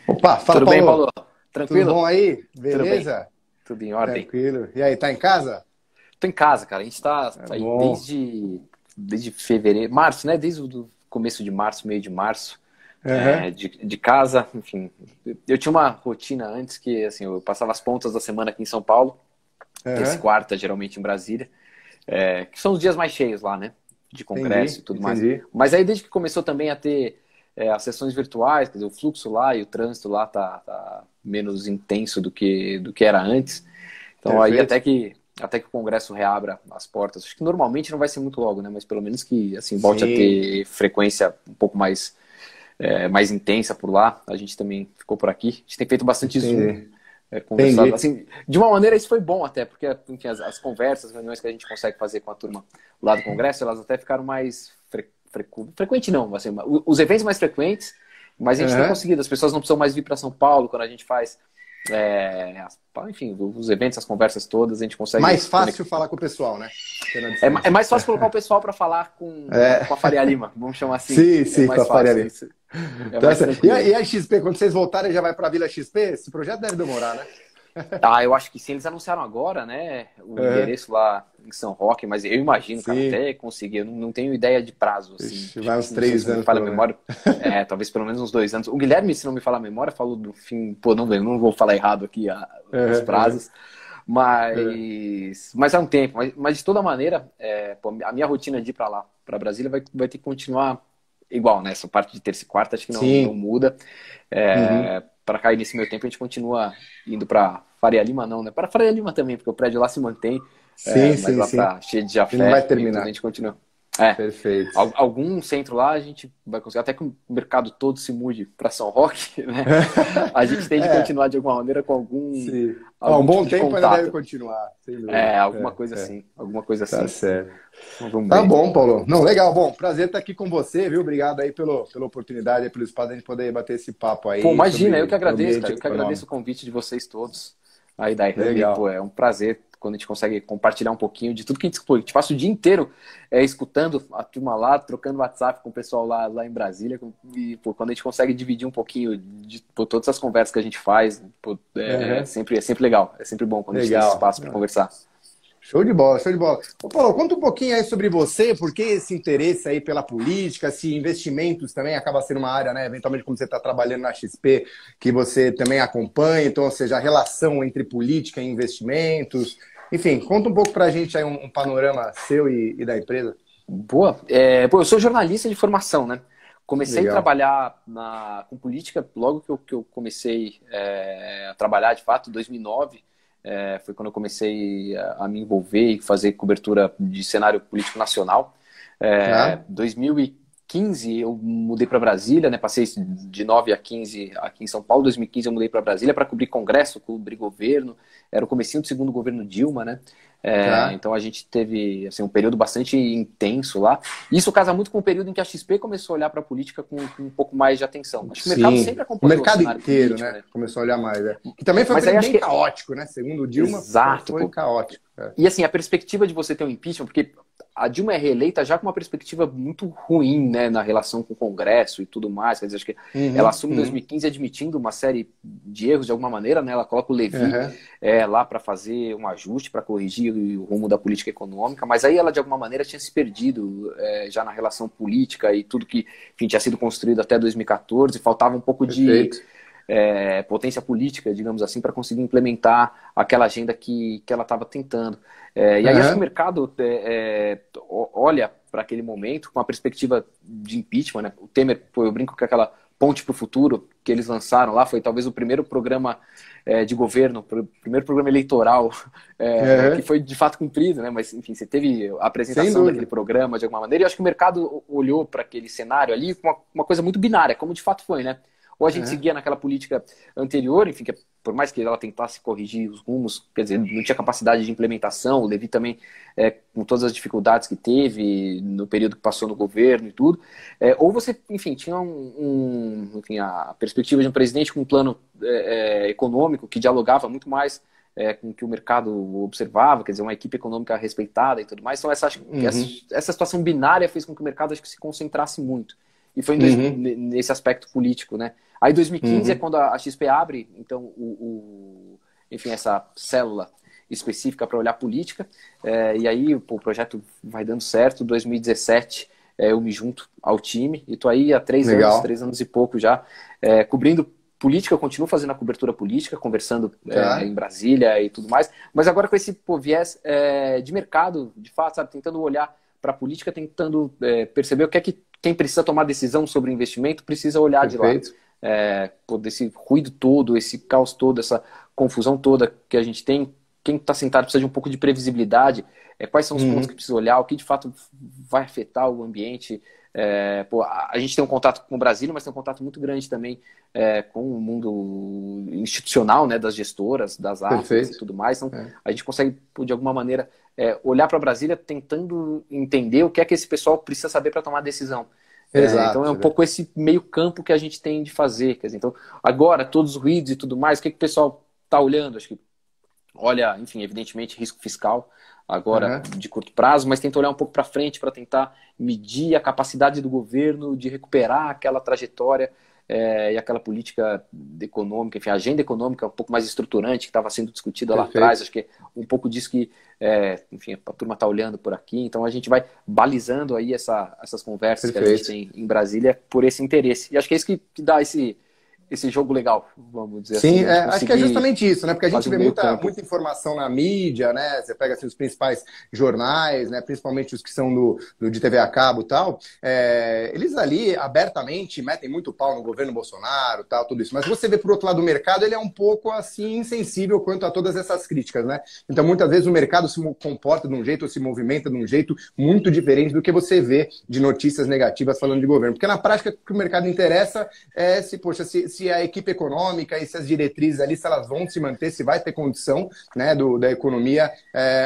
Opa, fala, Tudo bem, Paulo. Paulo? Tudo Tranquilo? bom aí? Tudo bem. Beleza? Tudo em ordem. Tranquilo. E aí, tá em casa? Tô em casa, cara. A gente tá É aí bom. desde fevereiro, março, né? Desde o começo de março, meio de março, Aham, de casa, enfim. Eu tinha uma rotina antes que, assim, eu passava as pontas da semana aqui em São Paulo, terça e aham. quarta, geralmente em Brasília, que são os dias mais cheios lá, né? De congresso Entendi, e tudo mais. entendi. Mas aí, desde que começou também a ter as sessões virtuais, quer dizer, o fluxo lá e o trânsito lá tá menos intenso do que era antes. Então aí Perfeito. até que o Congresso reabra as portas, acho que normalmente não vai ser muito logo, né? Mas pelo menos que assim volte a Sim, ter frequência um pouco mais intensa por lá. A gente também ficou por aqui. A gente tem feito bastante Zoom, entendi. conversado. Entendi. Assim, de uma maneira isso foi bom até, porque enfim, as conversas, as reuniões que a gente consegue fazer com a turma lá do Congresso, elas até ficaram mais frequente não, assim, os eventos mais frequentes, mas a gente tem Aham. conseguido. As pessoas não precisam mais vir para São Paulo quando a gente faz enfim, os eventos, as conversas todas, a gente consegue Mais se fácil conectar. falar com o pessoal, né? Tendo a É distância. mais fácil colocar o pessoal para falar com a É. Faria Lima, vamos chamar assim. Sim, É sim, com mais a Faria fácil, ali. isso é Tá mais certo. E tranquilo. a XP, quando vocês voltarem, já vai pra Vila XP? Esse projeto deve demorar, né? Eu acho que sim, eles anunciaram agora, né, o Aham. endereço lá em São Roque, mas eu imagino, cara, Sim. até conseguir, eu não tenho ideia de prazo, assim, Ixi, vai uns não sei se três não me anos, falha a pelo menos. memória, talvez pelo menos uns 2 anos. O Guilherme, se não me falha a memória, falou do fim, pô, não lembro, não vou falar errado aqui os Aham, aham, prazos, aham. mas é um tempo, mas de toda maneira, pô, a minha rotina de ir para lá, para Brasília, vai ter que continuar igual, né, essa parte de terça e quarta, acho que não Sim. muda. Uhum. Para cair nesse meio tempo, a gente continua indo para Faria Lima, não, né? Para Faria Lima também, porque o prédio lá se mantém, Sim, mas sim, lá sim. para Cheio de Ele não vai Jafé e tudo a terminar. gente continua. É, Perfeito. algum centro lá a gente vai conseguir, até que o mercado todo se mude para São Roque, né? A gente tem de É, continuar de alguma maneira com sim. Ó, um algum tipo bom de tempo ainda deve contato. continuar, sem dúvida. Alguma coisa assim, alguma coisa Tá assim. certo. Então, vamos Tá ver. bom, Paulo. Não, legal. Bom, prazer estar aqui com você, viu? Obrigado aí pela oportunidade, pelo espaço de a gente poder bater esse papo Pô, aí imagina, eu que sobre o agradeço, ambiente cara. Eu que agradeço econômico. o convite de vocês todos aí da Ihame. Pô, Legal. é um prazer quando a gente consegue compartilhar um pouquinho de tudo que a gente passa o dia inteiro escutando a turma lá, trocando WhatsApp com o pessoal lá em Brasília. E pô, quando a gente consegue dividir um pouquinho de pô, todas as conversas que a gente faz, pô, Aham. é sempre legal. É sempre bom quando a gente tem esse Legal. espaço para conversar. Show de bola, show de bola. Ô, Paulo, conta um pouquinho aí sobre você, por que esse interesse aí pela política, se investimentos também acaba sendo uma área, né? Eventualmente, como você está trabalhando na XP, que você também acompanha, então, ou seja, a relação entre política e investimentos. Enfim, conta um pouco para a gente aí um panorama seu e da empresa. Boa. Pô, eu sou jornalista de formação, né? Comecei a Legal. trabalhar com política logo que eu comecei a trabalhar, de fato, em 2009. Foi quando eu comecei a me envolver e fazer cobertura de cenário político nacional. Tá? 2015 eu mudei para Brasília, né? Passei de 9 a 15 aqui em São Paulo. 2015 eu mudei para Brasília para cobrir congresso, cobrir governo. Era o comecinho do segundo governo Dilma, né? Tá? Então a gente teve assim, um período bastante intenso lá. Isso casa muito com o período em que a XP começou a olhar para a política com um pouco mais de atenção. Acho que o mercado sempre Sim. O acompanhou o mercado cenário inteiro, político, né? né? Começou a olhar mais, né? Que também foi um Mas aí período acho bem que caótico, né? Segundo o Dilma, exato, foi pô. caótico. É. E assim, a perspectiva de você ter um impeachment, porque a Dilma é reeleita já com uma perspectiva muito ruim, né, na relação com o Congresso e tudo mais. Quer dizer, acho que ela Uhum, assume em uhum. 2015 admitindo uma série de erros de alguma maneira, né? Ela coloca o Levi Aham. lá para fazer um ajuste, para corrigir o rumo da política econômica, mas aí ela de alguma maneira tinha se perdido já na relação política e tudo que enfim, tinha sido construído até 2014, faltava um pouco de Perfeito. potência política, digamos assim, para conseguir implementar aquela agenda que ela estava tentando. E aí acho que o Aham. mercado olha para aquele momento com a perspectiva de impeachment, né? O Temer, pô, eu brinco que aquela ponte para o futuro que eles lançaram lá foi talvez o primeiro programa de governo, o primeiro programa eleitoral que Aham. foi de fato cumprido, né? Mas enfim, você teve a Sem apresentação daquele dúvida. programa de alguma maneira, e acho que o mercado olhou para aquele cenário ali com uma coisa muito binária, como de fato foi, né? Ou a gente Aham. seguia naquela política anterior, enfim, que por mais que ela tentasse corrigir os rumos, quer dizer, não tinha capacidade de implementação, o Levi também, com todas as dificuldades que teve no período que passou no governo e tudo, ou você, enfim, tinha enfim, a perspectiva de um presidente com um plano econômico que dialogava muito mais com o que o mercado observava, quer dizer, uma equipe econômica respeitada e tudo mais. Então, acho que Uhum. essa situação binária fez com que o mercado acho que se concentrasse muito. E foi Uhum. nesse aspecto político, né? Aí 2015 é Uhum. quando a XP abre, então, enfim, essa célula específica para olhar política, e aí pô, o projeto vai dando certo. 2017 eu me junto ao time e tô aí há Legal. 3 anos e pouco já, cobrindo política. Eu continuo fazendo a cobertura política, conversando Tá. em Brasília e tudo mais, mas agora com esse viés de mercado, de fato, sabe, tentando olhar para a política, tentando perceber o que é que quem precisa tomar decisão sobre investimento precisa olhar de lá. Perfeito. Desse ruído todo, esse caos todo, essa confusão toda que a gente tem, quem está sentado precisa de um pouco de previsibilidade, quais são os pontos que Uhum. precisa olhar, o que de fato vai afetar o ambiente. A gente tem um contato com o Brasil, mas tem um contato muito grande também com o mundo institucional, né, das gestoras, das afins e Perfeito. tudo mais. Então, É. a gente consegue, de alguma maneira, olhar para Brasília tentando entender o que é que esse pessoal precisa saber para tomar decisão. Então é um Exato. pouco esse meio campo que a gente tem de fazer. Quer dizer, então, agora, todos os ruídos e tudo mais, o que, que o pessoal está olhando? Acho que olha, enfim, evidentemente, risco fiscal, agora Aham. de curto prazo, mas tenta olhar um pouco para frente para tentar medir a capacidade do governo de recuperar aquela trajetória e aquela política econômica, enfim, a agenda econômica um pouco mais estruturante que estava sendo discutida lá atrás. Perfeito. Acho que é um pouco disso que, enfim, a turma está olhando por aqui. Então a gente vai balizando aí essas conversas que a gente Perfeito. tem em Brasília por esse interesse. E acho que é isso que dá esse jogo legal, vamos dizer Sim, assim, a gente acho que é conseguir justamente isso, né? Porque a gente fazer um vê meio muita, campo. muita informação na mídia, né? Você pega assim, os principais jornais, né? Principalmente os que são de TV a cabo e tal. Eles ali abertamente metem muito pau no governo Bolsonaro, tal, tudo isso. Mas você vê por outro lado o mercado, ele é um pouco assim insensível quanto a todas essas críticas, né? Então muitas vezes o mercado se comporta de um jeito ou se movimenta de um jeito muito diferente do que você vê de notícias negativas falando de governo. Porque na prática o que o mercado interessa é se a equipe econômica e se as diretrizes ali, se elas vão se manter, se vai ter condição, né, da economia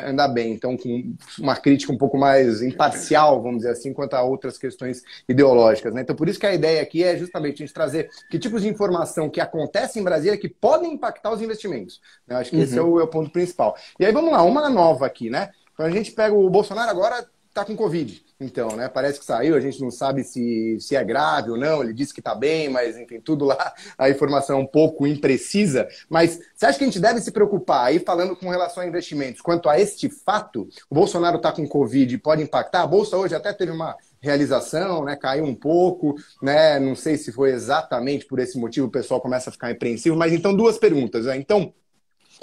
andar bem. Então, com uma crítica um pouco mais imparcial, vamos dizer assim, quanto a outras questões ideológicas, né? Então, por isso que a ideia aqui é justamente a gente trazer que tipos de informação que acontecem em Brasília que podem impactar os investimentos. Eu acho que esse é Uhum. o ponto principal. E aí, vamos lá, uma nova aqui, né? Então, a gente pega o Bolsonaro agora, tá com Covid. Então, né? Parece que saiu, a gente não sabe se é grave ou não. Ele disse que tá bem, mas enfim, tudo lá, a informação é um pouco imprecisa. Mas você acha que a gente deve se preocupar aí, falando com relação a investimentos, quanto a este fato? O Bolsonaro tá com Covid e pode impactar? A Bolsa hoje até teve uma realização, né? Caiu um pouco, né? Não sei se foi exatamente por esse motivo o pessoal começa a ficar apreensivo, mas então duas perguntas, né? Então,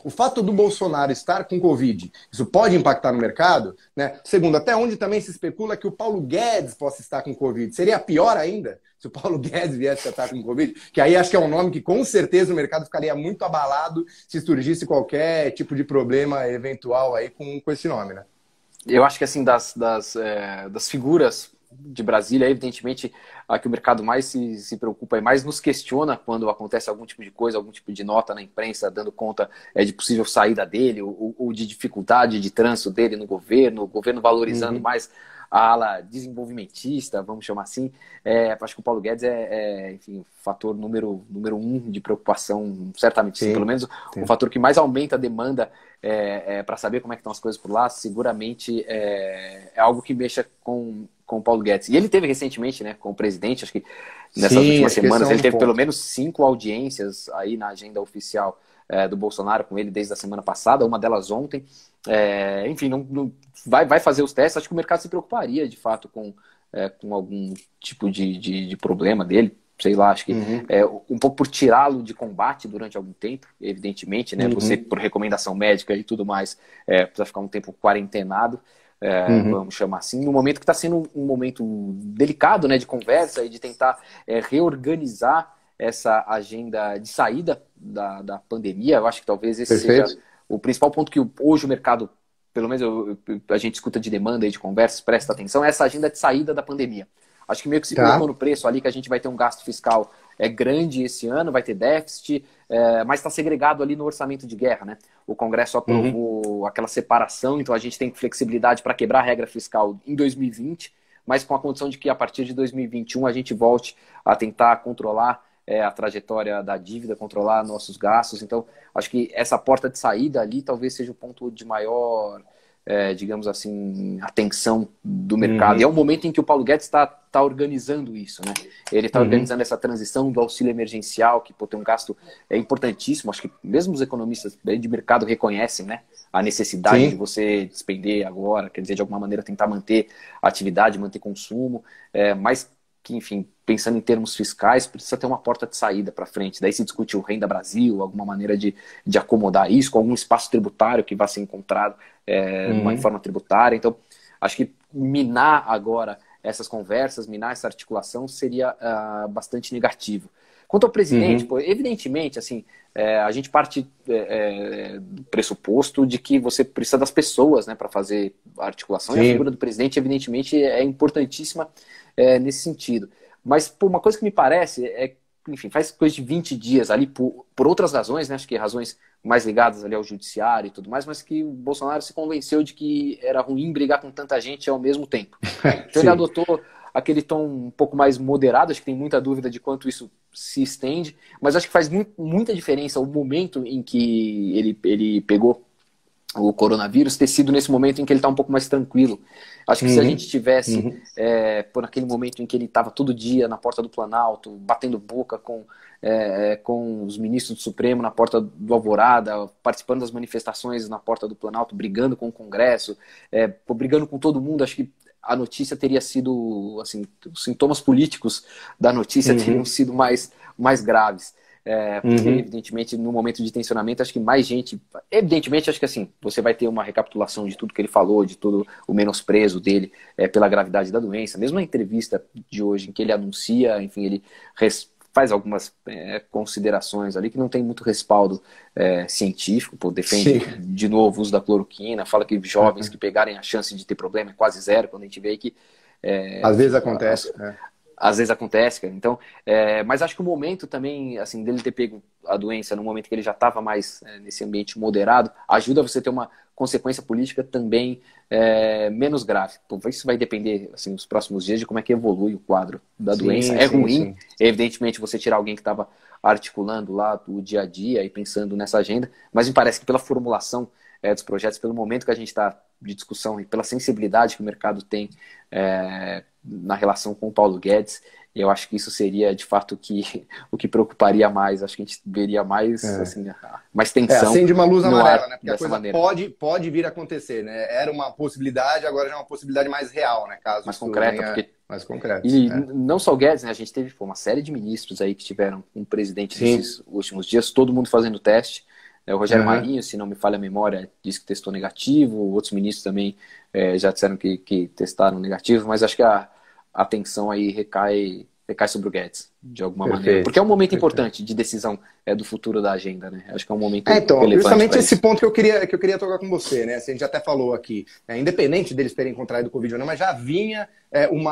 o fato do Bolsonaro estar com Covid, isso pode impactar no mercado? Né? Segundo, até onde também se especula que o Paulo Guedes possa estar com Covid. Seria pior ainda se o Paulo Guedes viesse a estar com Covid? Que aí acho que é um nome que com certeza o mercado ficaria muito abalado se surgisse qualquer tipo de problema eventual aí com esse nome, né? Eu acho que assim, das figuras de Brasília, evidentemente, a que o mercado mais se preocupa e mais nos questiona quando acontece algum tipo de coisa, algum tipo de nota na imprensa, dando conta de possível saída dele, ou de dificuldade de trânsito dele no governo, o governo valorizando Uhum. mais a ala desenvolvimentista, vamos chamar assim. Acho que o Paulo Guedes enfim, fator número um de preocupação, certamente sim, pelo Sim, menos o sim. fator que mais aumenta a demanda para saber como é que estão as coisas por lá, seguramente é algo que mexa com o Paulo Guedes. E ele teve recentemente, né, com o presidente, acho que nessas Sim, últimas acho que esse é semanas, ele um teve pelo ponto. menos 5 audiências aí na agenda oficial do Bolsonaro com ele desde a semana passada, uma delas ontem. Enfim, não vai fazer os testes. Acho que o mercado se preocuparia, de fato, com algum tipo de problema dele. Sei lá, acho que Uhum. um pouco por tirá-lo de combate durante algum tempo, evidentemente, né? Você, Uhum. por recomendação médica e tudo mais, precisa ficar um tempo quarentenado, Uhum. vamos chamar assim, no momento que está sendo um momento delicado, né, de conversa e de tentar reorganizar essa agenda de saída da pandemia. Eu acho que talvez esse seja Perfeito. o principal ponto que hoje o mercado, pelo menos a gente escuta de demanda e de conversas, presta atenção, é essa agenda de saída da pandemia. Acho que meio que se colocou Tá. no preço ali que a gente vai ter um gasto fiscal grande esse ano, vai ter déficit, mas está segregado ali no orçamento de guerra, né? O Congresso Uhum. aprovou aquela separação, então a gente tem flexibilidade para quebrar a regra fiscal em 2020, mas com a condição de que a partir de 2021 a gente volte a tentar controlar a trajetória da dívida, controlar nossos gastos. Então, acho que essa porta de saída ali talvez seja o ponto de maior digamos assim, atenção do mercado. E é um momento em que o Paulo Guedes está organizando isso, né? Ele está organizando essa transição do auxílio emergencial, que tem um gasto importantíssimo. Acho que mesmo os economistas de mercado reconhecem, né, a necessidade de você despender agora, quer dizer, de alguma maneira tentar manter a atividade, manter consumo, mas que, enfim, pensando em termos fiscais, precisa ter uma porta de saída para frente. Daí se discute o Renda Brasil, alguma maneira de acomodar isso, com algum espaço tributário que vá ser encontrado numa reforma tributária. Então, acho que minar agora essas conversas, minar essa articulação seria bastante negativo. Quanto ao presidente, evidentemente, assim, a gente parte do pressuposto de que você precisa das pessoas, né, para fazer a articulação, e a figura do presidente, evidentemente, é importantíssima nesse sentido. Mas uma coisa que me parece enfim, faz coisa de 20 dias ali, por outras razões, né, acho que razões mais ligadas ali ao judiciário e tudo mais, mas que o Bolsonaro se convenceu de que era ruim brigar com tanta gente ao mesmo tempo. Então ele adotou aquele tom um pouco mais moderado, acho que tem muita dúvida de quanto isso se estende, mas acho que faz muita diferença o momento em que ele pegou o coronavírus ter sido nesse momento em que ele está um pouco mais tranquilo. Acho que se a gente tivesse por aquele momento em que ele estava todo dia na porta do Planalto, batendo boca com os ministros do Supremo na porta do Alvorada, participando das manifestações na porta do Planalto, brigando com o Congresso, brigando com todo mundo, acho que a notícia teria sido, assim, os sintomas políticos da notícia teriam sido mais graves. Porque, evidentemente, no momento de tensionamento, acho que mais gente... Evidentemente, acho que assim, você vai ter uma recapitulação de tudo que ele falou, de todo o menosprezo dele pela gravidade da doença. Mesmo na entrevista de hoje, em que ele anuncia, enfim, ele faz algumas considerações ali que não tem muito respaldo científico, defende de novo o uso da cloroquina, fala que jovens que pegarem a chance de ter problema é quase zero, quando a gente vê que... às vezes acontece, Às vezes acontece, cara. Então, mas acho que o momento também, assim, dele ter pego a doença no momento que ele já estava mais nesse ambiente moderado, ajuda você a ter uma consequência política também menos grave. Isso vai depender, assim, nos próximos dias de como é que evolui o quadro da doença. É ruim, evidentemente, você tirar alguém que estava articulando lá o dia a dia e pensando nessa agenda, mas me parece que pela formulação dos projetos, pelo momento que a gente está de discussão e pela sensibilidade que o mercado tem na relação com o Paulo Guedes, eu acho que isso seria de fato o que preocuparia mais. Acho que a gente veria mais, assim, mais tensão. Acende uma luz amarela, né? Porque a coisa maneira. pode vir a acontecer, né? Era uma possibilidade, agora já é uma possibilidade mais real, né? Caso mais concreta, mais concreto. E não só o Guedes, né? A gente teve uma série de ministros aí que tiveram um presidente nesses últimos dias, todo mundo fazendo teste. O Rogério Marinho, se não me falha a memória, disse que testou negativo. Outros ministros também já disseram que testaram negativo. Mas acho que a atenção aí recai sobre o Guedes, de alguma maneira. Porque é um momento importante de decisão do futuro da agenda, né? Acho que é um momento relevante. Justamente esse ponto que eu queria tocar com você, né? Assim, a gente até falou aqui, independente deles terem contraído Covid ou não, mas já vinha um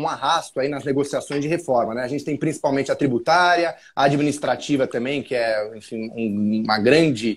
arrasto aí nas negociações de reforma, né? A gente tem principalmente a tributária, a administrativa também, que é, enfim, uma grande,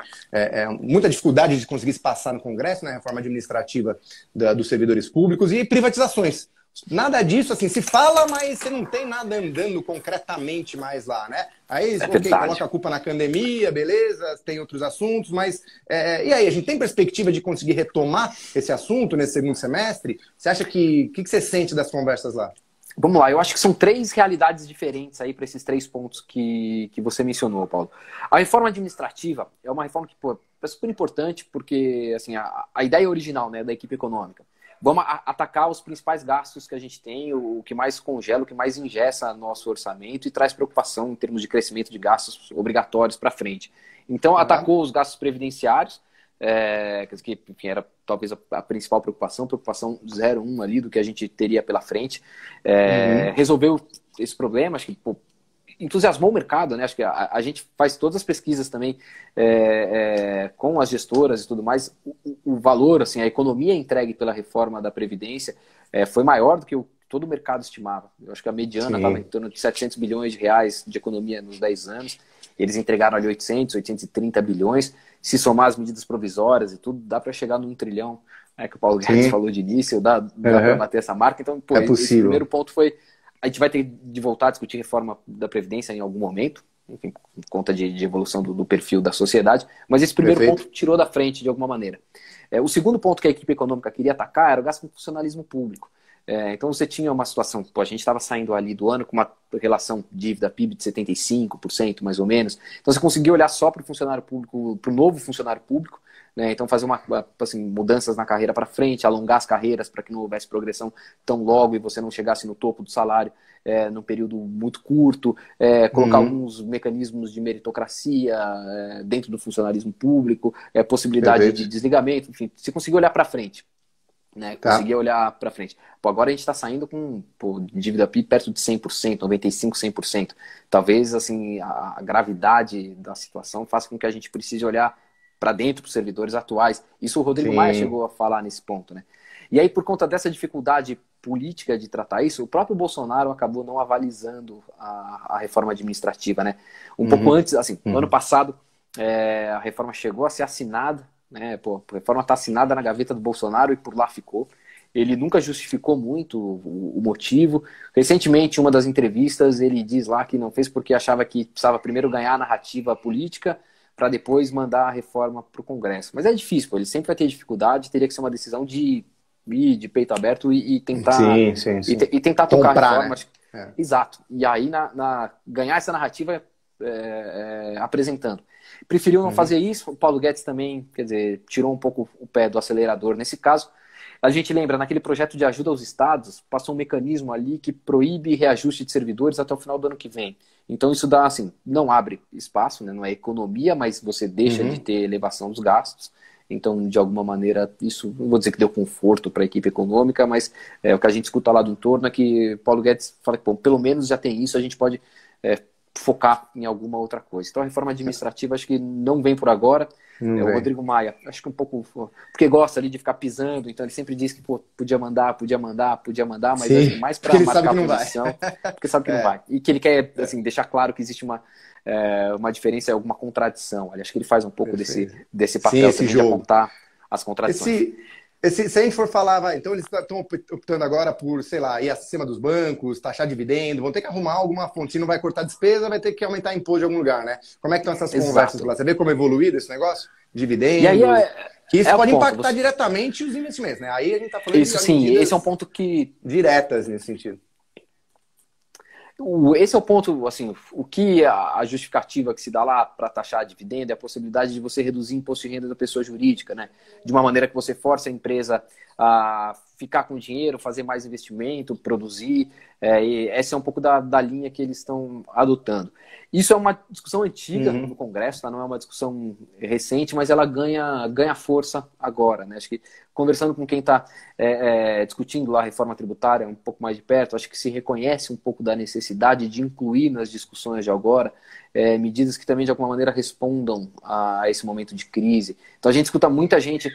muita dificuldade de conseguir se passar no Congresso, né? A reforma administrativa dos servidores públicos e privatizações. Nada disso, assim, se fala, mas você não tem nada andando concretamente mais lá, né? Aí, coloca a culpa na pandemia, beleza, tem outros assuntos, mas... e aí, a gente tem perspectiva de conseguir retomar esse assunto nesse segundo semestre? Você acha que você sente das conversas lá? Vamos lá, eu acho que são 3 realidades diferentes aí para esses 3 pontos que você mencionou, Paulo. A reforma administrativa é uma reforma que é super importante porque, assim, a ideia original, né, da equipe econômica, vamos atacar os principais gastos que a gente tem, o que mais congela, o que mais engessa nosso orçamento e traz preocupação em termos de crescimento de gastos obrigatórios para frente. Então, atacou os gastos previdenciários, que enfim, era talvez a principal preocupação 0,1 ali do que a gente teria pela frente. Resolveu esse problema, acho que entusiasmou o mercado, né? Acho que a gente faz todas as pesquisas também com as gestoras e tudo mais. O valor, assim, a economia entregue pela reforma da Previdência foi maior do que todo o mercado estimava. Eu acho que a mediana estava em torno de 700 bilhões de reais de economia nos 10 anos. Eles entregaram ali 830 bilhões. Se somar as medidas provisórias e tudo, dá para chegar no 1 trilhão, que o Paulo Guedes falou de início, dá para bater essa marca. Então, é possível. Esse primeiro ponto foi... A gente vai ter de voltar a discutir reforma da Previdência em algum momento. enfim, por conta de evolução do perfil da sociedade, mas esse primeiro Perfeito. ponto tirou da frente de alguma maneira. O segundo ponto que a equipe econômica queria atacar era o gasto com funcionalismo público. Então você tinha uma situação, a gente estava saindo ali do ano com uma relação dívida-PIB de 75%, mais ou menos. Então você conseguia olhar só para o funcionário público, para o novo funcionário público, né? Então fazer assim, mudanças na carreira para frente, alongar as carreiras para que não houvesse progressão tão logo e você não chegasse no topo do salário num período muito curto, colocar alguns mecanismos de meritocracia dentro do funcionalismo público, possibilidade Perfeito. de desligamento, enfim, você conseguia olhar para frente. Né, conseguia olhar para frente. Agora a gente está saindo com dívida PIB perto de 100%, 95%, 100%. Talvez assim, a gravidade da situação faça com que a gente precise olhar para dentro dos servidores atuais. Isso o Rodrigo Maia chegou a falar nesse ponto. Né? E aí, por conta dessa dificuldade política de tratar isso, o próprio Bolsonaro acabou não avalizando a reforma administrativa. Né? Pouco antes, assim, no ano passado, a reforma chegou a ser assinada, né? A reforma está assinada na gaveta do Bolsonaro e por lá ficou. Ele nunca justificou muito o motivo. Recentemente, em uma das entrevistas, ele diz lá que não fez porque achava que precisava primeiro ganhar a narrativa política para depois mandar a reforma para o Congresso. Mas é difícil, ele sempre vai ter dificuldade, teria que ser uma decisão de peito aberto e tentar, e tentar tocar a reforma. Né? Exato. E aí ganhar essa narrativa apresentando. Preferiu não fazer isso. O Paulo Guedes também, quer dizer, tirou um pouco o pé do acelerador nesse caso. A gente lembra, naquele projeto de ajuda aos estados, passou um mecanismo ali que proíbe reajuste de servidores até o final do ano que vem. Então isso dá, assim, não abre espaço, né? Não é economia, mas você deixa de ter elevação dos gastos. Então, de alguma maneira, isso, não vou dizer que deu conforto para a equipe econômica, mas o que a gente escuta lá do entorno é que Paulo Guedes fala que, pelo menos já tem isso, a gente pode focar em alguma outra coisa. Então a reforma administrativa acho que não vem por agora. O Rodrigo Maia, acho que um pouco, porque gosta ali de ficar pisando, então ele sempre diz que podia mandar, mas acho que mais para marcar a posição, porque sabe que não vai. E que ele quer assim, deixar claro que existe uma diferença, alguma contradição. Acho que ele faz um pouco desse papel também de apontar as contradições. Se a gente for falar, então eles estão optando agora por, sei lá, ir acima dos bancos, taxar dividendo, vão ter que arrumar alguma fonte. Se não vai cortar despesa, vai ter que aumentar imposto em algum lugar, né? Como é que estão essas conversas lá? Você vê como é evoluído esse negócio? Dividendos? E aí que isso pode impactar diretamente os investimentos, né? Aí a gente está falando isso, sim, esse é um ponto que... diretas nesse sentido. Esse é o ponto, assim, o que a justificativa que se dá lá para taxar dividendo é a possibilidade de você reduzir imposto de renda da pessoa jurídica, né? De uma maneira que você force a empresa a ficar com dinheiro, fazer mais investimento, produzir. E essa é um pouco da linha que eles estão adotando. Isso é uma discussão antiga no Congresso, tá? Não é uma discussão recente, mas ela ganha força agora, né? Acho que conversando com quem está discutindo lá a reforma tributária um pouco mais de perto, acho que se reconhece um pouco da necessidade de incluir nas discussões de agora medidas que também de alguma maneira respondam a esse momento de crise. Então a gente escuta muita gente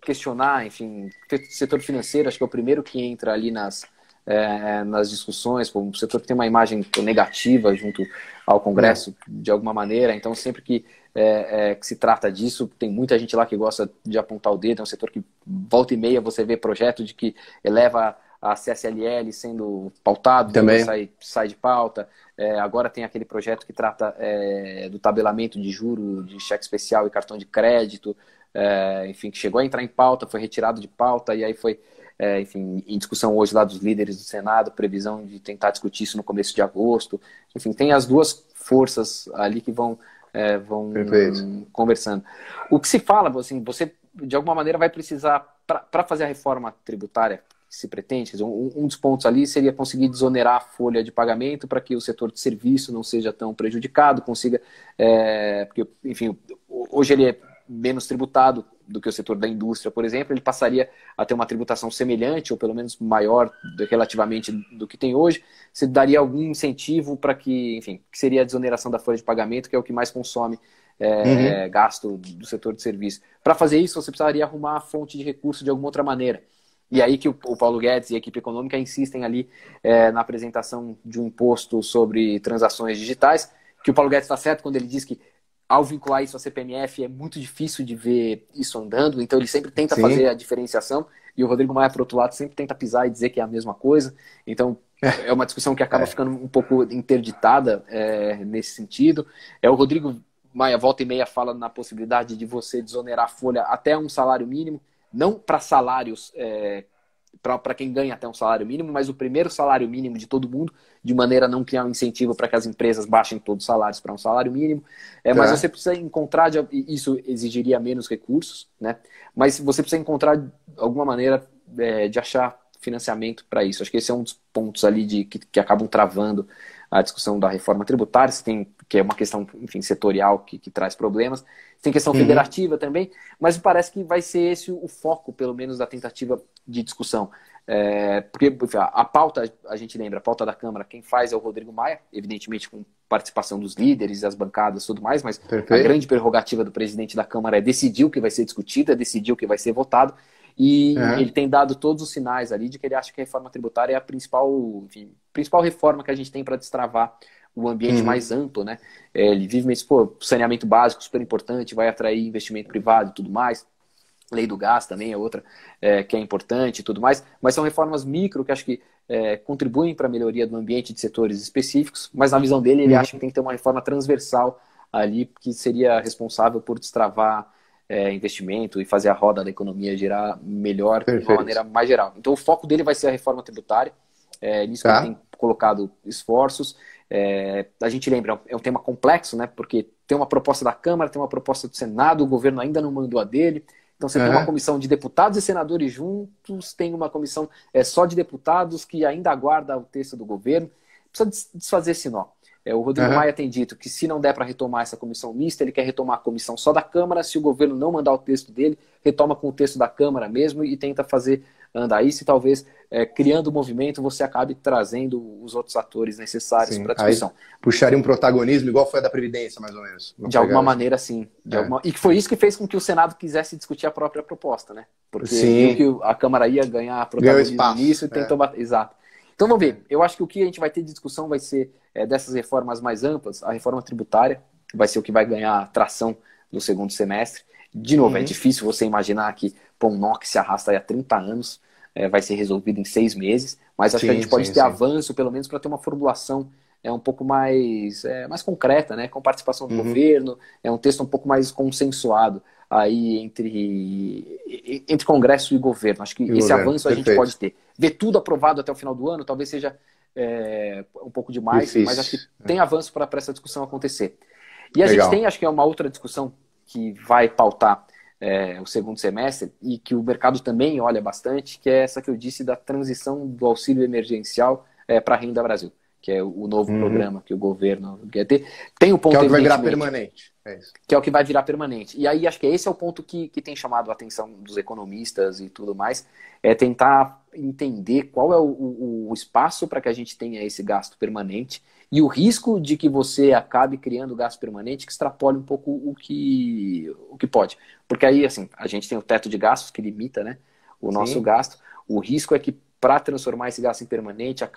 questionar, enfim, o setor financeiro, acho que é o primeiro que entra ali nas discussões, o setor que tem uma imagem negativa junto ao Congresso, de alguma maneira, então sempre que se trata disso, tem muita gente lá que gosta de apontar o dedo, é um setor que volta e meia você vê projeto de que eleva a CSLL sendo pautado, também sai de pauta. Agora tem aquele projeto que trata do tabelamento de juro de cheque especial e cartão de crédito, enfim, que chegou a entrar em pauta, foi retirado de pauta e aí foi enfim, em discussão hoje lá dos líderes do Senado, previsão de tentar discutir isso no começo de agosto. Enfim, tem as duas forças ali que vão conversando. O que se fala, assim, você de alguma maneira vai precisar, para fazer a reforma tributária que se pretende, quer dizer, um dos pontos ali seria conseguir desonerar a folha de pagamento para que o setor de serviço não seja tão prejudicado, consiga, porque, enfim, hoje ele é menos tributado do que o setor da indústria, por exemplo, ele passaria a ter uma tributação semelhante, ou pelo menos maior relativamente do que tem hoje. Você daria algum incentivo para que, enfim, que seria a desoneração da folha de pagamento, que é o que mais consome gasto do setor de serviço. Para fazer isso, você precisaria arrumar a fonte de recurso de alguma outra maneira. E aí que o Paulo Guedes e a equipe econômica insistem ali na apresentação de um imposto sobre transações digitais, que o Paulo Guedes está certo quando ele diz que ao vincular isso à CPMF é muito difícil de ver isso andando, então ele sempre tenta fazer a diferenciação, e o Rodrigo Maia, por outro lado, sempre tenta pisar e dizer que é a mesma coisa. Então, é uma discussão que acaba ficando um pouco interditada nesse sentido. O Rodrigo Maia, volta e meia, fala na possibilidade de você desonerar a folha até um salário mínimo, não para salários, para quem ganha até um salário mínimo, mas o primeiro salário mínimo de todo mundo, de maneira a não criar um incentivo para que as empresas baixem todos os salários para um salário mínimo. Mas você precisa encontrar, isso exigiria menos recursos, né? Mas você precisa encontrar alguma maneira de achar financiamento para isso. Acho que esse é um dos pontos ali que acabam travando a discussão da reforma tributária. Você tem, que é uma questão, enfim, setorial que traz problemas. Tem questão federativa também, mas parece que vai ser esse o foco, pelo menos, da tentativa de discussão. Porque enfim, a pauta, a gente lembra, a pauta da Câmara, quem faz é o Rodrigo Maia, evidentemente com participação dos líderes, as bancadas e tudo mais, mas a grande prerrogativa do presidente da Câmara é decidir o que vai ser discutido, é decidir o que vai ser votado. E ele tem dado todos os sinais ali de que ele acha que a reforma tributária é a principal reforma que a gente tem para destravar o ambiente mais amplo, né? Ele vive saneamento básico, super importante, vai atrair investimento privado e tudo mais. Lei do gás também é outra que é importante e tudo mais. Mas são reformas micro que acho que contribuem para a melhoria do ambiente de setores específicos, mas na visão dele ele acha que tem que ter uma reforma transversal ali que seria responsável por destravar investimento e fazer a roda da economia girar melhor, de uma maneira mais geral. Então o foco dele vai ser a reforma tributária, nisso que ele tem colocado esforços. A gente lembra, é um tema complexo, né? Porque tem uma proposta da Câmara, tem uma proposta do Senado, o governo ainda não mandou a dele. Então você tem uma comissão de deputados e senadores juntos, tem uma comissão só de deputados que ainda aguarda o texto do governo. Precisa desfazer esse nó. O Rodrigo Maia tem dito que se não der para retomar essa comissão mista, ele quer retomar a comissão só da Câmara. Se o governo não mandar o texto dele, retoma com o texto da Câmara mesmo e tenta fazer andar isso. E talvez, criando o movimento, você acabe trazendo os outros atores necessários para a discussão. Aí puxaria um protagonismo igual foi a da Previdência, mais ou menos. De alguma maneira, sim. E foi isso que fez com que o Senado quisesse discutir a própria proposta, né? Porque viu que a Câmara ia ganhar protagonismo nisso e tentou bater. Exato. Então vamos ver, eu acho que o que a gente vai ter de discussão vai ser dessas reformas mais amplas. A reforma tributária vai ser o que vai ganhar tração no segundo semestre. De novo, é difícil você imaginar que um nó que se arrasta aí há 30 anos vai ser resolvido em 6 meses, mas acho que a gente pode ter avanço, pelo menos para ter uma formulação um pouco mais concreta, né, com participação do governo, um texto um pouco mais consensuado aí entre Congresso e governo. Acho que esse avanço a gente pode ter. Ver tudo aprovado até o final do ano talvez seja um pouco demais, mas acho que tem avanço para essa discussão acontecer. E a gente tem, acho que é uma outra discussão que vai pautar o segundo semestre e que o mercado também olha bastante, que é essa que eu disse da transição do auxílio emergencial para a Renda Brasil, que é o novo programa que o governo quer ter. Tem o ponto, que é o que vai virar permanente. Que é o que vai virar permanente. E aí acho que esse é o ponto que tem chamado a atenção dos economistas e tudo mais, é tentar entender qual é o espaço para que a gente tenha esse gasto permanente e o risco de que você acabe criando gasto permanente que extrapole um pouco o que pode. Porque aí, assim, a gente tem o teto de gastos que limita, né, o nosso gasto. O risco é que para transformar esse gasto em permanente, o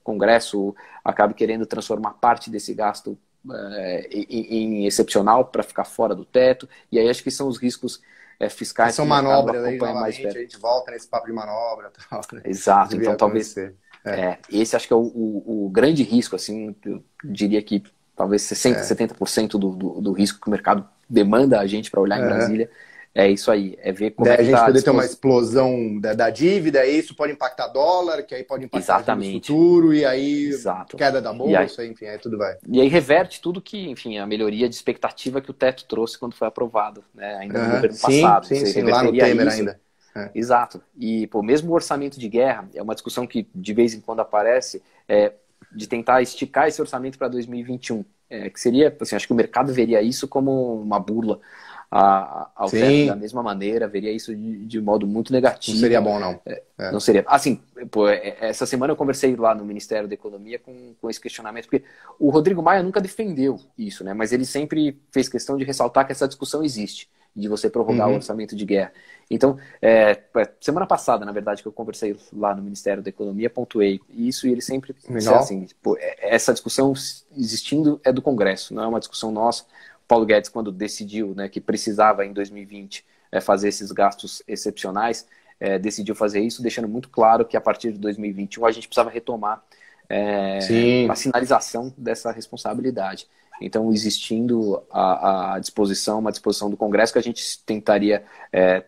Congresso acabe querendo transformar parte desse gasto em excepcional para ficar fora do teto, e aí acho que são os riscos fiscais. São manobras aí, novamente, a gente volta nesse papo de manobra. Tal, né? Exato, então talvez esse acho que é o grande risco, assim, eu diria que talvez 60%, 70% do risco que o mercado demanda a gente para olhar em Brasília. É isso aí, é ver como a gente poder ter uma explosão da dívida, e isso pode impactar dólar, que aí pode impactar o futuro, e aí queda da bolsa, enfim, aí tudo vai. E aí reverte tudo que, enfim, a melhoria de expectativa que o teto trouxe quando foi aprovado, né, ainda no governo passado. Sim, lá no Temer ainda. Exato. E, mesmo o orçamento de guerra, é uma discussão que de vez em quando aparece, de tentar esticar esse orçamento para 2021, que seria, assim, acho que o mercado veria isso como uma burla ao teto da mesma maneira, veria isso de modo muito negativo. Não seria bom, não. Não seria. Assim, essa semana eu conversei lá no Ministério da Economia com esse questionamento, porque o Rodrigo Maia nunca defendeu isso, né? Mas ele sempre fez questão de ressaltar que essa discussão existe, de você prorrogar o orçamento de guerra. Então, semana passada, na verdade, que eu conversei lá no Ministério da Economia, pontuei isso, e ele sempre disse assim, essa discussão existindo é do Congresso, não é uma discussão nossa. Paulo Guedes, quando decidiu, né, que precisava em 2020 fazer esses gastos excepcionais, decidiu fazer isso, deixando muito claro que a partir de 2021 a gente precisava retomar a sinalização dessa responsabilidade. Então, existindo a disposição, uma disposição do Congresso que a gente tentaria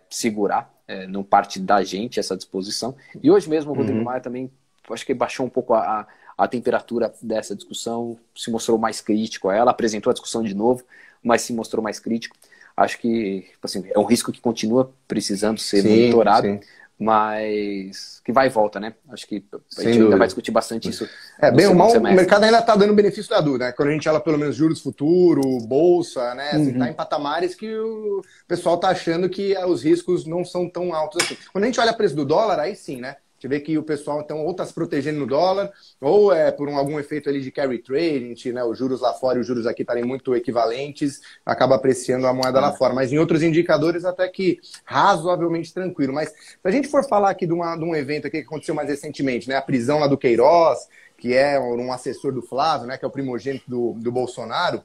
segurar, não parte da gente essa disposição. E hoje mesmo o Rodrigo Maia também, acho que baixou um pouco a temperatura dessa discussão, se mostrou mais crítico a ela, apresentou a discussão de novo, mas se mostrou mais crítico. Acho que assim, é um risco que continua precisando ser monitorado, mas que vai e volta, né? Acho que a gente ainda vai discutir bastante isso. Bem ou mal, o mercado ainda está dando benefício da dúvida, né? Quando a gente olha pelo menos juros futuro, bolsa, né? Assim, tá em patamares que o pessoal tá achando que os riscos não são tão altos assim. Quando a gente olha o preço do dólar, aí sim, né? A gente vê que o pessoal então ou está se protegendo no dólar, ou por algum efeito ali de carry trade, né? Os juros lá fora e os juros aqui estarem muito equivalentes, acaba apreciando a moeda lá fora. Mas em outros indicadores até que razoavelmente tranquilo. Mas se a gente for falar aqui de um evento aqui que aconteceu mais recentemente, né? A prisão lá do Queiroz, que é um assessor do Flávio, né? Que é o primogênito do Bolsonaro.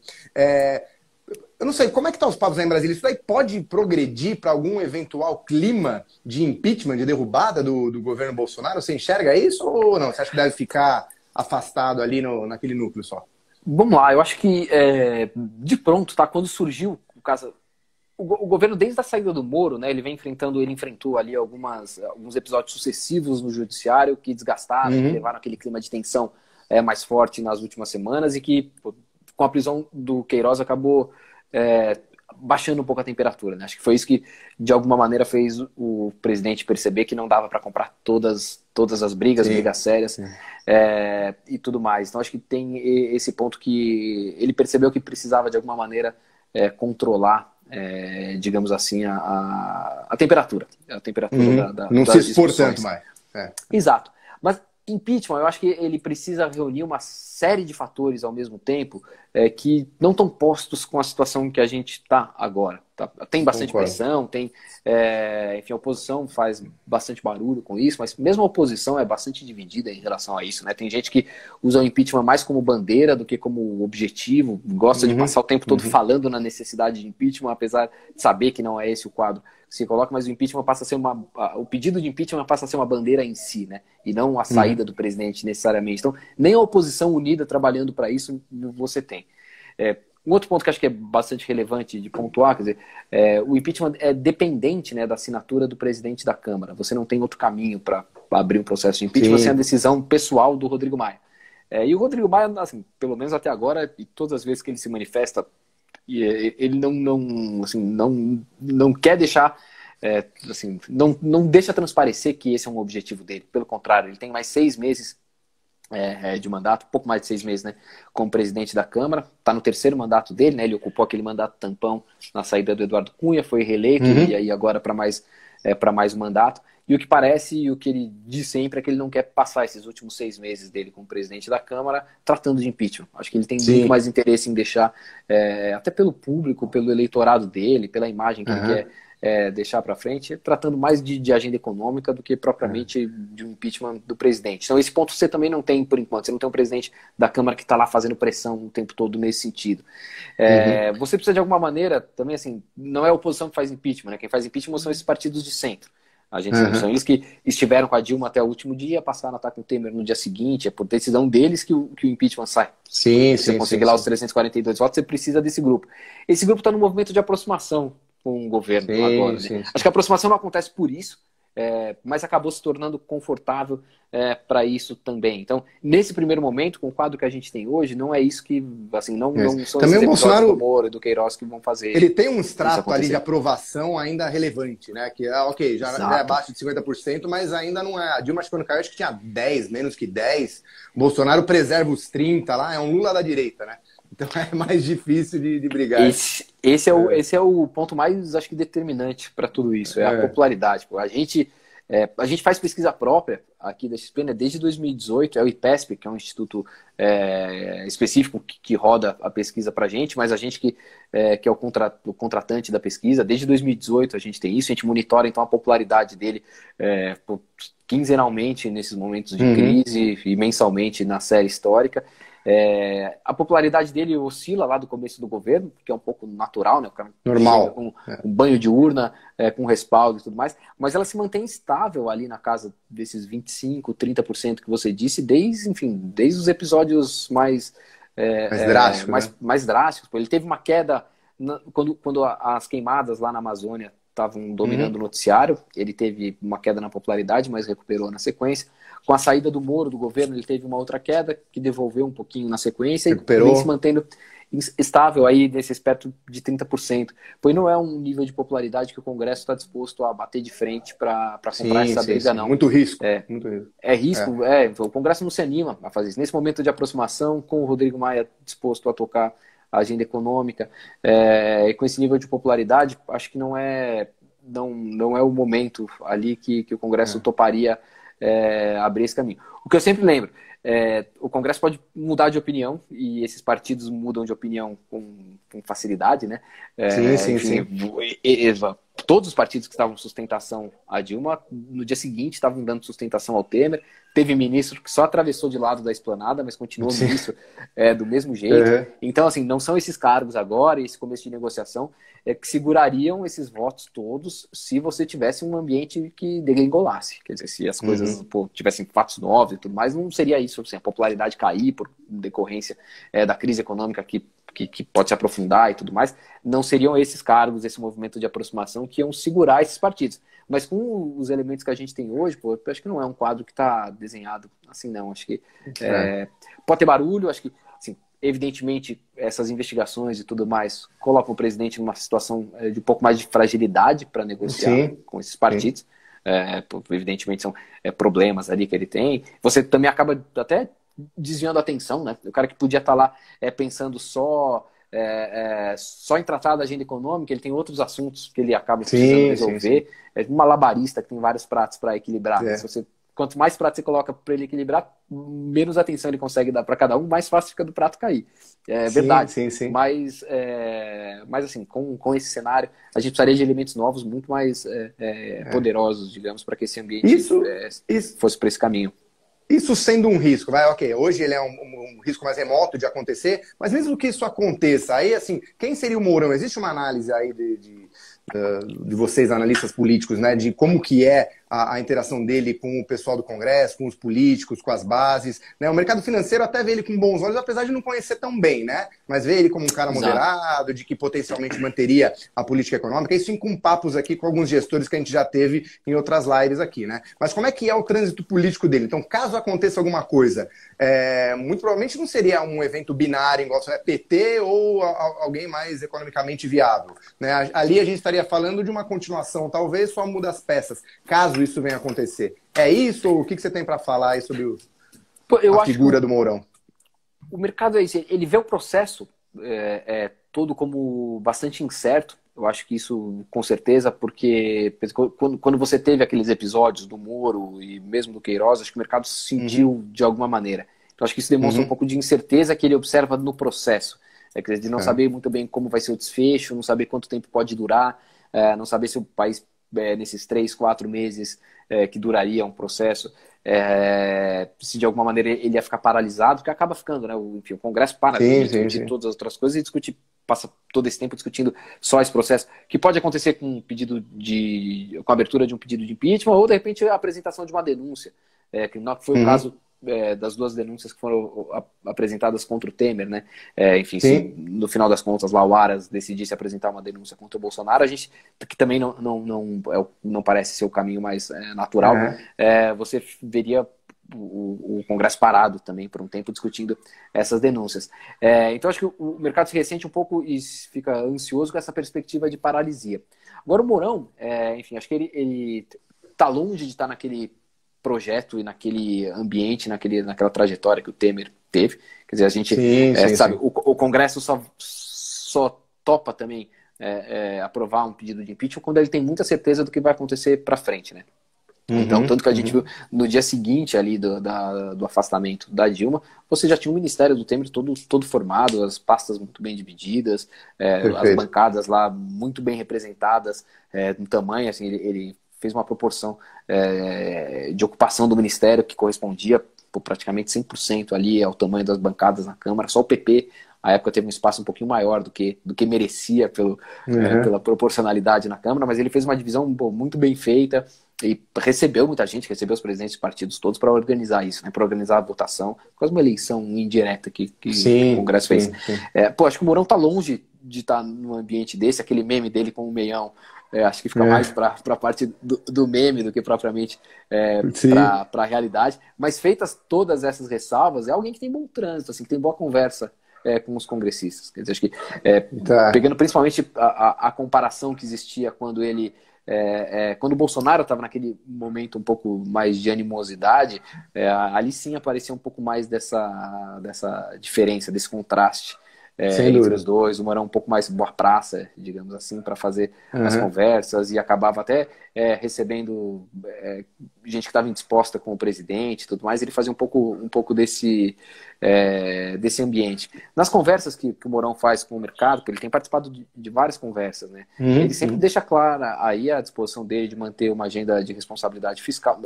Eu não sei, como é que estão os papos aí em Brasília? Isso daí pode progredir para algum eventual clima de impeachment, de derrubada do governo Bolsonaro? Você enxerga isso ou não? Você acha que deve ficar afastado ali naquele núcleo só? Vamos lá, eu acho que de pronto, tá? Quando surgiu o caso... O governo, desde a saída do Moro, né, ele enfrentou ali alguns episódios sucessivos no judiciário que desgastaram, que levaram aquele clima de tensão mais forte nas últimas semanas e que, com a prisão do Queiroz, acabou baixando um pouco a temperatura, né? Acho que foi isso que, de alguma maneira, fez o presidente perceber que não dava para comprar todas as brigas sérias e tudo mais. Então, acho que tem esse ponto que ele percebeu que precisava, de alguma maneira, controlar, digamos assim, a temperatura. A temperatura não se expor tanto mais. Exato. Mas impeachment, eu acho que ele precisa reunir uma série de fatores ao mesmo tempo que não estão postos com a situação que a gente está agora. Tá? Tem bastante pressão, enfim, a oposição faz bastante barulho com isso, mas mesmo a oposição é bastante dividida em relação a isso, né? Tem gente que usa o impeachment mais como bandeira do que como objetivo, gosta de passar o tempo todo falando na necessidade de impeachment, apesar de saber que não é esse o quadro que se coloca, mas o impeachment passa a ser o pedido de impeachment passa a ser uma bandeira em si, né? E não a saída do presidente necessariamente. Então, nem a oposição unida trabalhando para isso você tem. Um outro ponto que acho que é bastante relevante de pontuar, quer dizer, o impeachment é dependente, né, da assinatura do presidente da Câmara. Você não tem outro caminho para abrir um processo de impeachment sem a decisão pessoal do Rodrigo Maia. E o Rodrigo Maia, assim, pelo menos até agora, e todas as vezes que ele se manifesta, ele não quer deixar, assim, não deixa transparecer que esse é um objetivo dele. Pelo contrário, ele tem mais 6 meses de mandato, pouco mais de 6 meses, né, como presidente da Câmara, está no 3º mandato dele, né, ele ocupou aquele mandato tampão na saída do Eduardo Cunha, foi reeleito e aí agora para mais um mandato, e o que parece, e o que ele diz sempre é que ele não quer passar esses últimos 6 meses dele como presidente da Câmara tratando de impeachment. Acho que ele tem muito mais interesse em deixar, até pelo público, pelo eleitorado dele, pela imagem que ele quer deixar para frente, tratando mais de agenda econômica do que propriamente de um impeachment do presidente. Então esse ponto você também não tem por enquanto, você não tem um presidente da Câmara que está lá fazendo pressão o tempo todo nesse sentido. Você precisa de alguma maneira, também assim, não é a oposição que faz impeachment, né? Quem faz impeachment são esses partidos de centro. A gente são eles que estiveram com a Dilma até o último dia, passaram a estar com o Temer no dia seguinte, é por decisão deles que o impeachment sai. Se você conseguir lá os 342 votos, você precisa desse grupo. Esse grupo está no movimento de aproximação com o governo agora. Né? Acho que a aproximação não acontece por isso, mas acabou se tornando confortável para isso também. Então, nesse primeiro momento, com o quadro que a gente tem hoje, não é isso que, assim, não são também esses o Bolsonaro do Moro e do Queiroz que vão fazer. Ele tem um extrato ali de aprovação ainda relevante, né? Que já é abaixo de 50%, mas ainda não é. A Dilma, acho que quando caiu, acho que tinha 10, menos que 10. O Bolsonaro preserva os 30 lá, é um Lula da direita, né? Então é mais difícil de brigar. Esse é o ponto mais, acho que, determinante para tudo isso, a popularidade. A gente faz pesquisa própria aqui da XP, né, desde 2018, é o IPESP, que é um instituto específico que roda a pesquisa para a gente, mas a gente que é o contratante da pesquisa, desde 2018 a gente tem isso, a gente monitora então a popularidade dele quinzenalmente nesses momentos de crise e mensalmente na série histórica. A popularidade dele oscila lá do começo do governo, que é um pouco natural, né? O cara Normal. com um banho de urna, com respaldo e tudo mais, mas ela se mantém estável ali na casa desses 25, 30% que você disse, desde os episódios mais drásticos, né? mais drásticos. Ele teve uma queda quando as queimadas lá na Amazônia estavam dominando o noticiário, ele teve uma queda na popularidade, mas recuperou na sequência. Com a saída do Moro do governo, ele teve uma outra queda, que devolveu um pouquinho na sequência, recuperou. E vem se mantendo estável aí nesse espectro de 30%. Pois não é um nível de popularidade que o Congresso está disposto a bater de frente para comprar essa briga, não. Muito risco. Muito risco. O Congresso não se anima a fazer isso. Nesse momento de aproximação, com o Rodrigo Maia disposto a tocar a agenda econômica, e com esse nível de popularidade, acho que não é o momento ali que o Congresso toparia abrir esse caminho. O que eu sempre lembro, o Congresso pode mudar de opinião, e esses partidos mudam de opinião com facilidade, né? Sim. Todos os partidos que estavam sustentação a Dilma, no dia seguinte estavam dando sustentação ao Temer. Teve ministro que só atravessou de lado da esplanada, mas continuou ministro do mesmo jeito. Então, assim, não são esses cargos agora, esse começo de negociação, que segurariam esses votos todos se você tivesse um ambiente que degringolasse. Quer dizer, se as coisas tivessem fatos novos e tudo mais, não seria isso. Assim, a popularidade cair por decorrência da crise econômica que pode se aprofundar e tudo mais, não seriam esses cargos, esse movimento de aproximação que iam segurar esses partidos. Mas com os elementos que a gente tem hoje, eu acho que não é um quadro que está desenhado assim, não. Acho que pode ter barulho, acho que, assim, evidentemente, essas investigações e tudo mais colocam o presidente numa situação de um pouco mais de fragilidade para negociar com esses partidos. Evidentemente, são problemas ali que ele tem. Você também acaba até desviando a atenção, né? O cara que podia estar lá pensando só em tratar da agenda econômica, ele tem outros assuntos que ele acaba precisando resolver. É um malabarista que tem vários pratos para equilibrar. Quanto mais pratos você coloca para ele equilibrar, menos atenção ele consegue dar para cada um, mais fácil fica do prato cair. Verdade. Sim. Mas assim, com esse cenário, a gente precisaria de elementos novos, muito mais poderosos, digamos, para que esse ambiente fosse para esse caminho. Isso sendo um risco, hoje ele é um risco mais remoto de acontecer, mas mesmo que isso aconteça, aí assim, quem seria o Mourão? Existe uma análise aí de vocês, analistas políticos, né, de como que é a interação dele com o pessoal do Congresso, com os políticos, com as bases, né? O mercado financeiro até vê ele com bons olhos, apesar de não conhecer tão bem, né? Mas vê ele como um cara moderado, de que potencialmente manteria a política econômica, isso com papos aqui com alguns gestores que a gente já teve em outras lives aqui, né? Mas como é que é o trânsito político dele? Então, caso aconteça alguma coisa, muito provavelmente não seria um evento binário, igual PT ou alguém mais economicamente viável, né? Ali a gente estaria falando de uma continuação, talvez só muda as peças, caso isso venha acontecer. É isso? Ou o que você tem para falar aí sobre a figura do Mourão? O mercado é isso. Ele vê o processo todo como bastante incerto. Eu acho que isso, com certeza, porque quando você teve aqueles episódios do Moro e mesmo do Queiroz, acho que o mercado se sentiu de alguma maneira. Então, acho que isso demonstra um pouco de incerteza que ele observa no processo. Quer dizer, de não saber muito bem como vai ser o desfecho, não saber quanto tempo pode durar, não saber se o país, nesses 3, 4 meses que duraria um processo, se de alguma maneira ele ia ficar paralisado, porque acaba ficando, né? O Congresso para de discutir todas as outras coisas e passa todo esse tempo discutindo só esse processo, que pode acontecer com a abertura de um pedido de impeachment, ou de repente a apresentação de uma denúncia, que não foi o caso das 2 denúncias que foram apresentadas contra o Temer, né? Se no final das contas lá o Aras decidisse apresentar uma denúncia contra o Bolsonaro, a gente, que também não parece ser o caminho mais natural, você veria o Congresso parado também por um tempo discutindo essas denúncias. Então acho que o mercado se ressente um pouco e fica ansioso com essa perspectiva de paralisia. Agora o Mourão, acho que ele está longe de estar naquele projeto e naquele ambiente, naquela trajetória que o Temer teve. Quer dizer, a gente sabe, o Congresso só topa também aprovar um pedido de impeachment quando ele tem muita certeza do que vai acontecer para frente, né? Então, tanto que a gente viu no dia seguinte ali do afastamento da Dilma, você já tinha o Ministério do Temer todo formado, as pastas muito bem divididas, as bancadas lá muito bem representadas no tamanho, assim, ele fez uma proporção de ocupação do Ministério que correspondia ocupou praticamente 100% ali, ao tamanho das bancadas na Câmara. Só o PP, à época, teve um espaço um pouquinho maior do que merecia pela proporcionalidade na Câmara, mas ele fez uma divisão muito bem feita e recebeu muita gente, recebeu os presidentes dos partidos todos para organizar isso, né, para organizar a votação, quase uma eleição indireta que o Congresso fez. Sim. Acho que o Mourão está longe de estar num ambiente desse, aquele meme dele com o Meião, acho que fica mais para a parte do meme do que propriamente para a realidade. Mas feitas todas essas ressalvas, é alguém que tem bom trânsito, assim, que tem boa conversa com os congressistas. Quer dizer, acho que pegando principalmente a comparação que existia quando quando o Bolsonaro estava naquele momento um pouco mais de animosidade, ali sim aparecia um pouco mais dessa diferença, desse contraste. Entre os dois, o Mourão um pouco mais boa praça, digamos assim, para fazer as conversas, e acabava até recebendo gente que estava indisposta com o presidente e tudo mais. Ele fazia um pouco desse ambiente. Nas conversas que o Mourão faz com o mercado, porque ele tem participado de várias conversas, né? Ele sempre deixa clara aí a disposição dele de manter uma agenda de responsabilidade fiscal,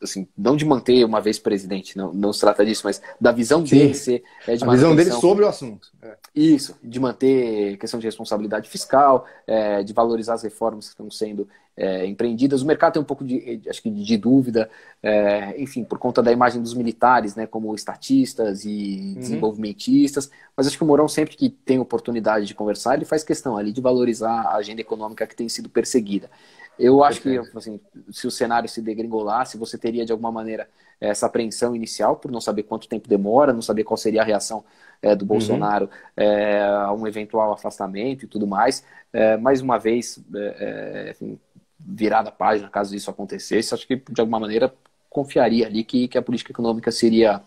assim, não de manter uma vez presidente, não se trata disso, mas da visão dele ser de a visão dele sobre o assunto. Isso, de manter questão de responsabilidade fiscal, de valorizar as reformas que estão sendo empreendidas. O mercado tem um pouco acho que de dúvida, enfim, por conta da imagem dos militares, né, como estatistas e desenvolvimentistas, mas acho que o Mourão, sempre que tem oportunidade de conversar, ele faz questão ali de valorizar a agenda econômica que tem sido perseguida. Eu acho que, assim, se o cenário se degringolasse, você teria, de alguma maneira, essa apreensão inicial, por não saber quanto tempo demora, não saber qual seria a reação do Bolsonaro a um eventual afastamento e tudo mais. Mais uma vez, enfim, virada a página, caso isso acontecesse, acho que, de alguma maneira, confiaria ali que a política econômica seria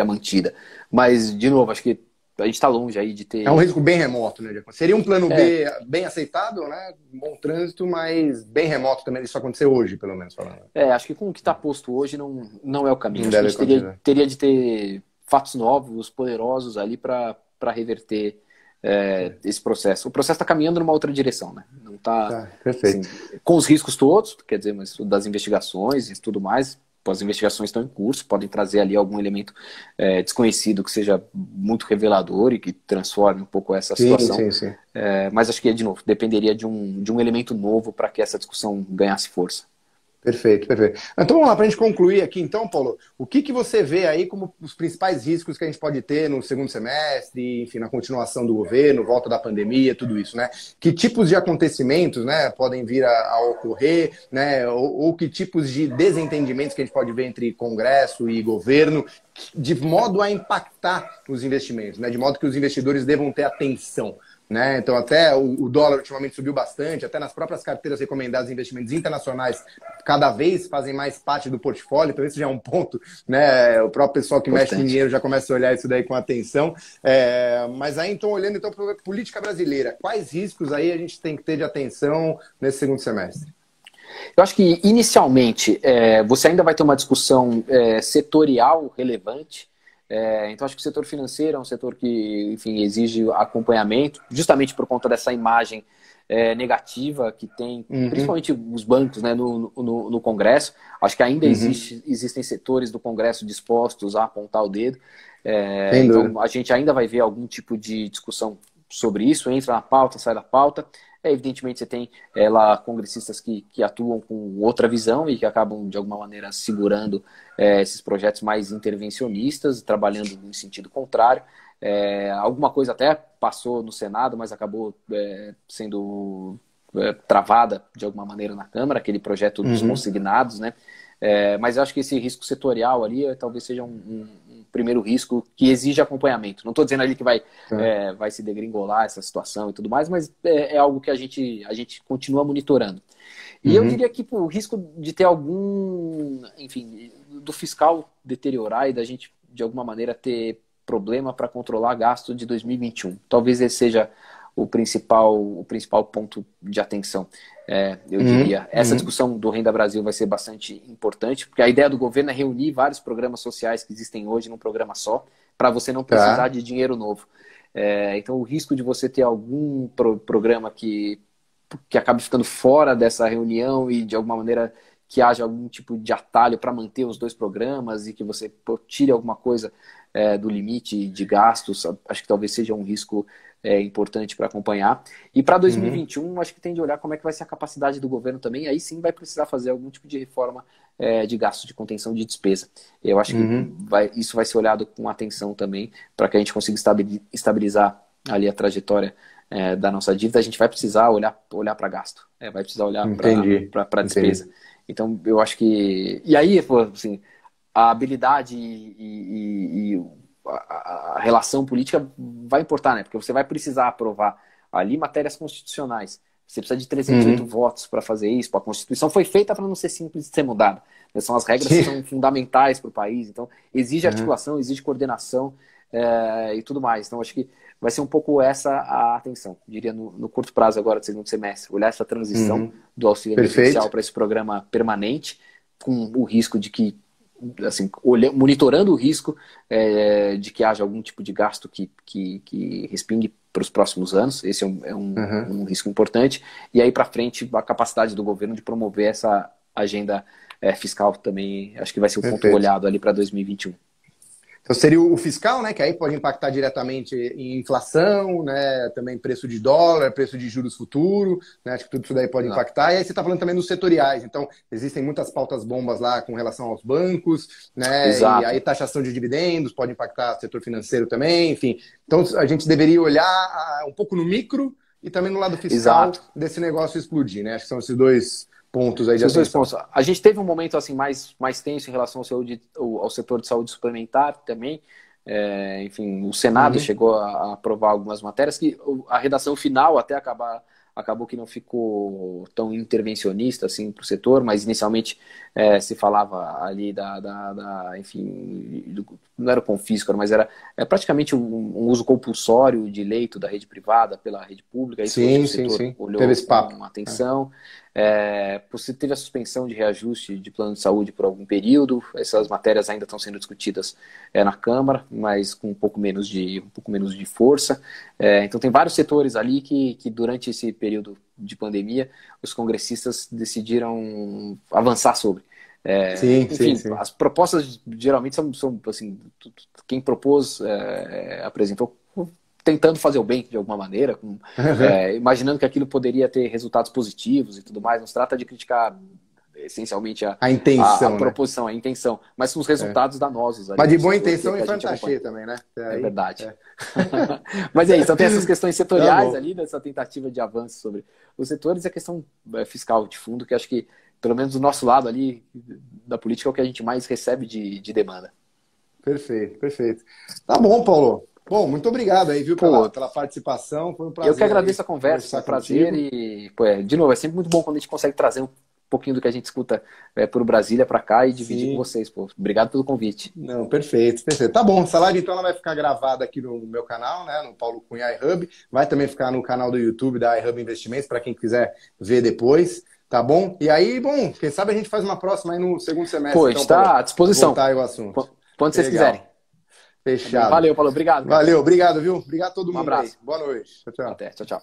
mantida. Mas, de novo, acho que a gente está longe aí de ter... É um risco bem remoto, né? Seria um plano B bem aceitável, né? Bom trânsito, mas bem remoto também isso acontecer hoje, pelo menos. Falando. Acho que com o que está posto hoje não é o caminho. Acho que a gente teria de ter fatos novos, poderosos ali para reverter esse processo. O processo está caminhando numa outra direção, né? Não está assim, com os riscos todos, quer dizer, mas das investigações e tudo mais. As investigações estão em curso, podem trazer ali algum elemento desconhecido que seja muito revelador e que transforme um pouco essa situação. Sim. Mas acho que, de novo, dependeria de um elemento novo para que essa discussão ganhasse força. Perfeito. Então vamos lá, para a gente concluir aqui então, Paulo, o que você vê aí como os principais riscos que a gente pode ter no segundo semestre, enfim, na continuação do governo, volta da pandemia, tudo isso, né? Que tipos de acontecimentos, né, podem vir a ocorrer, né, ou que tipos de desentendimentos que a gente pode ver entre Congresso e governo, de modo a impactar os investimentos, né, de modo que os investidores devam ter atenção. Né? Então, até o dólar ultimamente subiu bastante, até nas próprias carteiras recomendadas de investimentos internacionais, cada vez fazem mais parte do portfólio, então esse já é um ponto, né? O próprio pessoal que mexe com dinheiro já começa a olhar isso daí com atenção. Mas aí, então, olhando então, para a política brasileira, quais riscos aí a gente tem que ter de atenção nesse segundo semestre? Eu acho que, inicialmente, você ainda vai ter uma discussão setorial relevante. Então, acho que o setor financeiro é um setor que, enfim, exige acompanhamento, justamente por conta dessa imagem negativa que tem, principalmente os bancos, né, no Congresso. Acho que ainda existem setores do Congresso dispostos a apontar o dedo. Então, a gente ainda vai ver algum tipo de discussão sobre isso, entra na pauta, sai da pauta. Evidentemente, você tem lá congressistas que atuam com outra visão e que acabam, de alguma maneira, segurando esses projetos mais intervencionistas, trabalhando em sentido contrário. Alguma coisa até passou no Senado, mas acabou sendo travada, de alguma maneira, na Câmara, aquele projeto dos consignados, né? Mas eu acho que esse risco setorial ali talvez seja um primeiro risco que exige acompanhamento. Não estou dizendo ali que vai se degringolar essa situação e tudo mais, mas é algo que a gente continua monitorando. E eu diria que o risco de ter algum, enfim, do fiscal deteriorar e da gente, de alguma maneira, ter problema para controlar gasto de 2021. Talvez esse seja o principal ponto de atenção. Eu diria. Essa discussão do Renda Brasil vai ser bastante importante, porque a ideia do governo é reunir vários programas sociais que existem hoje num programa só, para você não precisar de dinheiro novo. Então, o risco de você ter algum programa que acabe ficando fora dessa reunião e, de alguma maneira, que haja algum tipo de atalho para manter os dois programas e que você tire alguma coisa do limite de gastos. Acho que talvez seja um risco importante para acompanhar. E para 2021, acho que tem de olhar como é que vai ser a capacidade do governo também. Aí sim vai precisar fazer algum tipo de reforma de gasto, de contenção de despesa. Eu acho que isso vai ser olhado com atenção também, para que a gente consiga estabilizar ali a trajetória da nossa dívida. A gente vai precisar olhar para gasto, vai precisar olhar para despesa. Então, eu acho que... E aí, assim, a habilidade e a relação política vai importar, né? Porque você vai precisar aprovar ali matérias constitucionais. Você precisa de 308 votos para fazer isso. A Constituição foi feita para não ser simples de ser mudada. São as regras que são fundamentais para o país. Então, exige articulação, exige coordenação e tudo mais. Então, acho que vai ser um pouco essa a atenção. Diria no curto prazo agora, do segundo semestre. Olhar essa transição do auxílio emergencial para esse programa permanente, com o risco de que, assim, monitorando o risco de que haja algum tipo de gasto que respingue para os próximos anos. Esse é um risco importante. E aí para frente, a capacidade do governo de promover essa agenda fiscal também, acho que vai ser o ponto olhado ali para 2021. Então seria o fiscal, né, que aí pode impactar diretamente em inflação, né, também preço de dólar, preço de juros futuro, né, acho que tudo isso daí pode impactar. E aí você está falando também dos setoriais, então existem muitas pautas bombas lá com relação aos bancos, né, e aí taxação de dividendos pode impactar o setor financeiro também, enfim. Então a gente deveria olhar um pouco no micro e também no lado fiscal desse negócio explodir, né, acho que são esses dois pontos aí de atenção. Esses dois pontos. A gente teve um momento assim mais tenso em relação ao setor de saúde suplementar também. Enfim, o Senado chegou a aprovar algumas matérias que a redação final até acabou que não ficou tão intervencionista assim para o setor, mas inicialmente se falava ali enfim, não era o confisco, mas era praticamente um uso compulsório de leito da rede privada pela rede pública. Isso o setor olhou teve esse papo. Com atenção. Você teve a suspensão de reajuste de plano de saúde por algum período. Essas matérias ainda estão sendo discutidas na Câmara, mas com um pouco menos de força. Então tem vários setores ali que durante esse período de pandemia os congressistas decidiram avançar sobre. Enfim, as propostas geralmente são assim, quem propôs apresentou tentando fazer o bem de alguma maneira, imaginando que aquilo poderia ter resultados positivos e tudo mais. Não se trata de criticar essencialmente a intenção, a proposição, a intenção, mas os resultados danosos. Ali, mas de boa intenção e fantasia também, né? É verdade. Mas é isso, então tem essas questões setoriais ali, dessa tentativa de avanço sobre os setores, e a questão fiscal de fundo, que acho que, pelo menos do nosso lado ali, da política, é o que a gente mais recebe de demanda. Perfeito. Tá bom, Paulo. Bom, muito obrigado aí, viu, pela participação. Foi um prazer. Eu que agradeço a conversa, foi um prazer. E, de novo, é sempre muito bom quando a gente consegue trazer um pouquinho do que a gente escuta por Brasília para cá e dividir com vocês. Obrigado pelo convite. Não, perfeito. Tá bom, essa live então ela vai ficar gravada aqui no meu canal, né, no Paulo Cunha iHub. Vai também ficar no canal do YouTube da iHub Investimentos, para quem quiser ver depois. Tá bom? E aí, bom, quem sabe a gente faz uma próxima aí no segundo semestre. Então, está à disposição. Voltar aí o assunto. Quando vocês quiserem. Fechado. Valeu, Paulo. Obrigado. Valeu, obrigado, viu? Obrigado a todo mundo. Um abraço. Aí. Boa noite. Tchau. Até. Tchau.